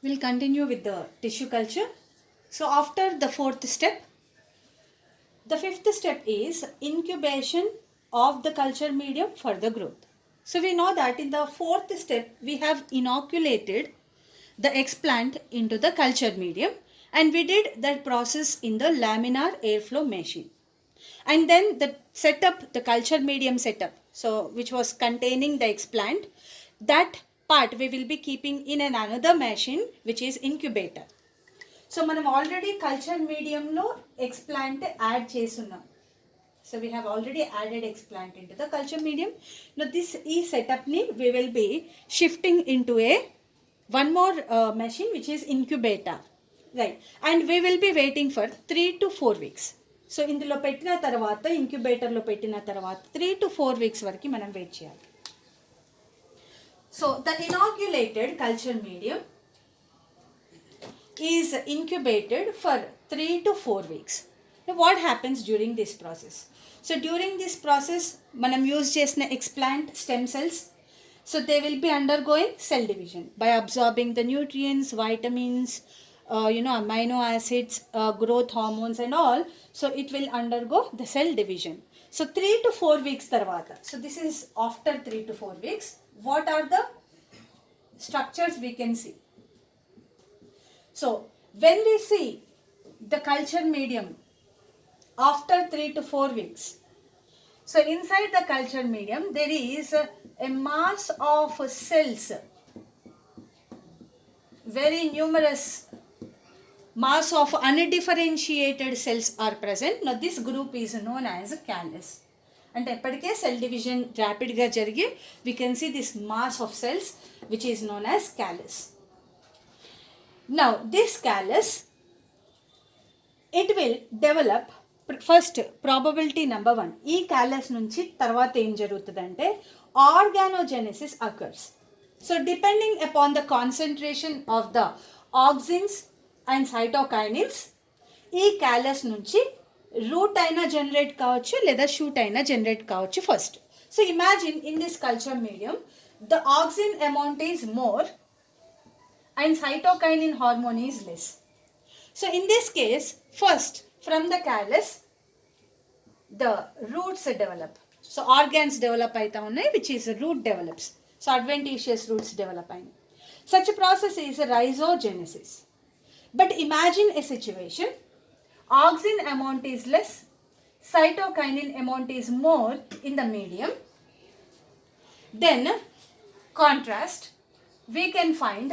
We'll continue with the tissue culture. So after the fourth step, the fifth step is incubation of the culture medium for the growth. So we know that in the fourth step, we have inoculated the explant into the culture medium, and we did that process in the laminar airflow machine. And then the setup, the culture medium setup, so which was containing the explant, that part we will be keeping in another machine which is incubator. So మనం already culture మీడియంలో explant add చేసున్నాం. So we have already added explant into the culture medium. Now this setup ni we will be shifting into a one more machine which is incubator, right? And we will be waiting for 3 to 4 weeks. So ఇందులో పెట్టిన తర్వాత ఇంక్యుబేటర్లో పెట్టిన తర్వాత 3 to 4 weeks వరకు మనం wait చేయాలి. So the inoculated culture medium is incubated for 3 to 4 weeks. Now what happens during this process? So during this process, manam use chesina explant stem cells, so they will be undergoing cell division by absorbing the nutrients, vitamins, amino acids, growth hormones and all. So it will undergo the cell division. So 3 to 4 weeks tarvata. So this is after 3 to 4 weeks. What are the structures we can see? So when we see the culture medium after 3 to 4 weeks, so inside the culture medium there is a mass of cells, very numerous mass of undifferentiated cells are present. Now this group is known as callus. And ఎప్పటికే cell division ర్యాపిడ్గా జరిగి we can see this mass of cells which is known as callus. Now this callus, it will develop first probability number 1. ఈ callus నుంచి తర్వాత ఏం జరుగుతుందంటే organogenesis occurs. So depending upon the concentration of the auxins and cytokinins, ఈ callus నుంచి route అయినా generate కావచ్చు లేదా షూట్ అయినా జనరేట్ కావచ్చు first. So imagine in this culture medium the auxin amount is more and cytokinin hormone is less. So in this case, first from the callus, the roots develop. So organs develop aita unnai, which is root develops. So adventitious roots develop aina. Such a process is rhizogenesis. But imagine a situation, auxin amount is less, cytokinin amount is more in the medium. Then contrast, we can find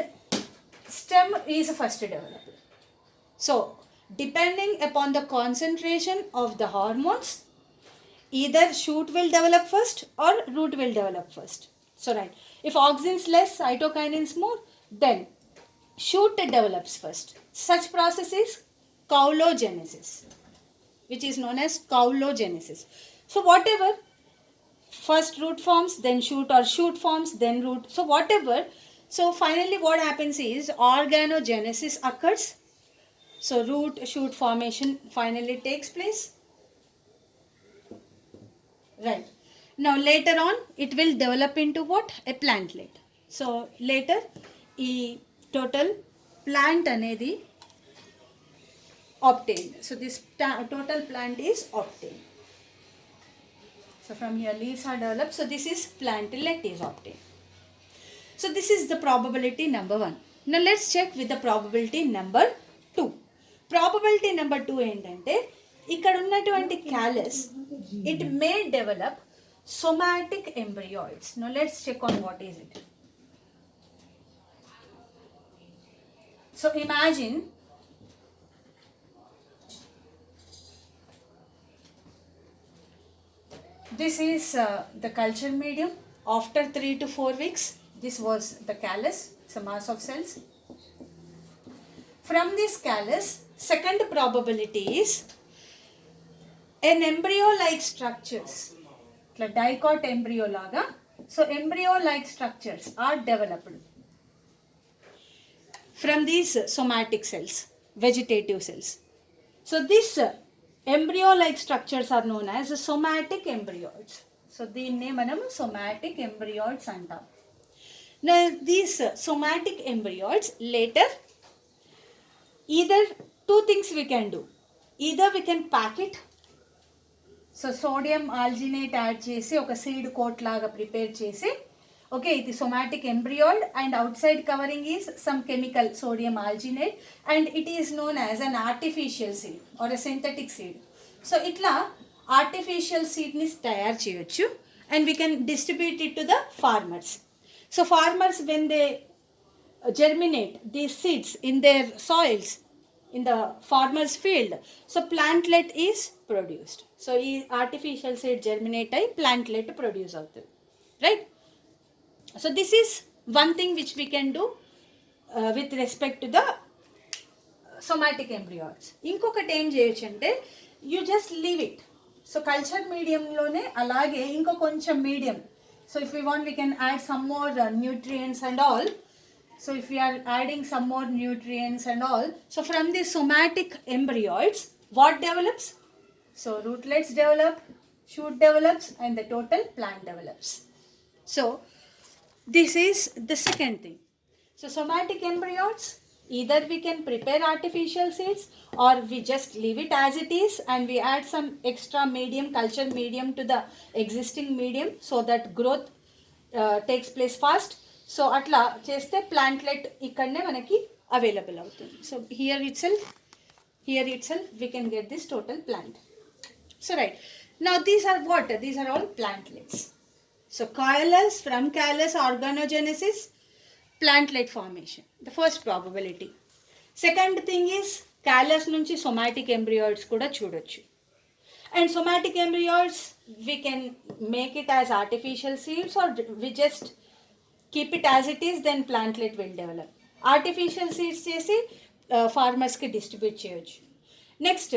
stem is first developed. So depending upon the concentration of the hormones, either shoot will develop first or root will develop first. So right, if auxins less, cytokinins more, then shoot develops first. Such process is caulogenesis, which is known as caulogenesis. So whatever, first root forms, then shoot, or shoot forms, then root. So whatever. So finally what happens is organogenesis occurs. So root shoot formation finally takes place. Right. Now later on it will develop into what? A plantlet. So later e total plant anedi obtained. So this total plant is obtained. So from here leaves are developed. So this is plantlet is obtained. So this is the probability number 1. Now let's check with the probability number 2. Probability number 2 ఏంటంటే ఇక్కడ ఉన్నటువంటి callus, it may develop somatic embryos. Now let's check on what is it. So imagine this is the culture medium after 3 to 4 weeks. This was the callus, it's a mass of cells. From this callus, second probability is an embryo-like structures, like dicot embryo laga. So embryo-like structures are developed from these somatic cells, vegetative cells. So this embryo-like structures are known as somatic embryoids. So దీన్నే మనం somatic embryoids అంటాం. Now these somatic embryos later, either two things we can do. Either we can pack it, so sodium alginate add చేసి ఒక seed coat లాగా prepare చేసి, okay ఇది somatic embryoid and outside covering is some chemical sodium alginate and it is known as an artificial seed or a synthetic seed. So ఇట్లా artificial సీడ్ని తయారు చేయొచ్చు and we can distribute it to the farmers. So farmers when they germinate these seeds in their soils in the farmer's field, so plantlet is produced. So ee artificial seed germinate ay plantlet produce avutundi, right? So this is one thing which we can do with respect to the somatic embryos. Inkokati em cheyachante, you just leave it. So culture medium lone alage inko koncham medium, so if we want we can add some more nutrients and all. So if we are adding some more nutrients and all, so from the somatic embryos, what develops? So rootlets develop, shoot develops, and the total plant develops. So this is the second thing. So somatic embryos, either we can prepare artificial seeds or we just leave it as it is and we add some extra medium, culture medium to the existing medium so that growth takes place fast. So అట్లా చేస్తే plantlet ఇక్కడనే మనకి available అవుతుంది. So here itself we can get this total plant. So right, now these are what? These are all plantlets. So callus, from callus organogenesis, plantlet formation, the first probability. Second thing is callus నుంచి somatic embryoids కూడా చూడొచ్చు. And somatic embryoids we can make it as artificial seeds or we just keep it as it is, then plantlet will develop. Artificial seeds chesi farmers ki distribute cheyochu. Next,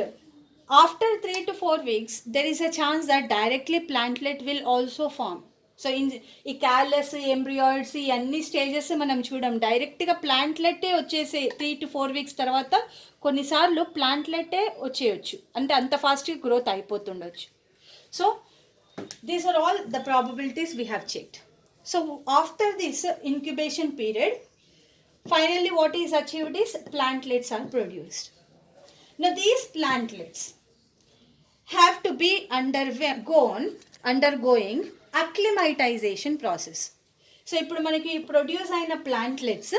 after 3 to 4 weeks there is a chance that directly plantlet will also form. So in ఈ callus, ఎంబ్రియాయిడ్స్, ఈ అన్ని stages మనం చూడం, డైరెక్ట్గా ప్లాంట్లెట్టే వచ్చేసి 3 to 4 weeks తర్వాత కొన్నిసార్లు ప్లాంట్లెట్టే వచ్చేయచ్చు, అంటే అంత ఫాస్ట్గా గ్రోత్ అయిపోతుండొచ్చు. So these are all the probabilities we have checked. So after this incubation period, finally what is achieved is plantlets are produced. Now these plantlets have to be undergoing acclimatization process. So ఇప్పుడు మనకి produce అయిన ప్లాంట్లెట్స్,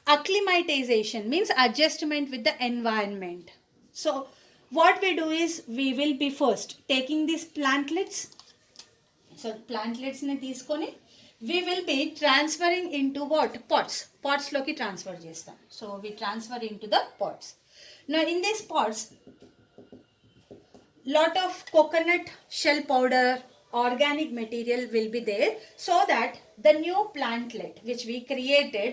acclimatization means adjustment with the environment. So what we do is we will be first taking these plantlets. So plantlets ni తీసుకొని we will be transferring into what? Pots. Pots loki transfer chestam. So we transfer into the pots. Now in these pots, lot of coconut shell powder, organic material will be there so that the new plantlet which we created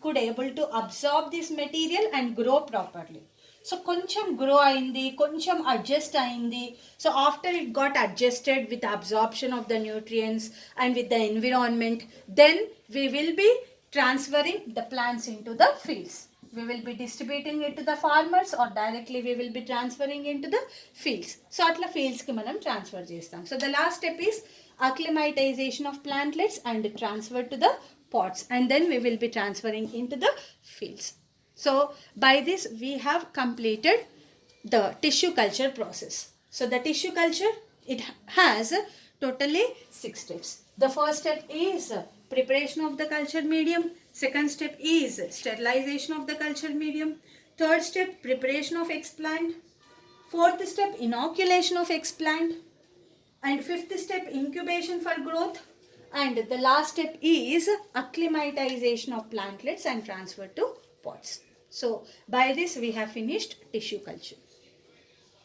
could able to absorb this material and grow properly. So కొంచెం grow అయింది, కొంచెం adjust అయింది. So after it got adjusted with absorption of the nutrients and with the environment, then we will be transferring the plants in to the fields. We will be distributing it to the farmers or directly we will be transferring into the fields. So atla fields ki manam transfer chestam. So the last step is acclimatization of plantlets and transfer to the pots, and then we will be transferring into the fields. So by this we have completed the tissue culture process. So the tissue culture, it has totally 6 steps. The first step is preparation of the culture medium. Second step is sterilization of the culture medium. Third step, preparation of explant. Fourth step, inoculation of explant. And fifth step, incubation for growth. And the last step is acclimatization of plantlets and transfer to pots. So by this we have finished tissue culture.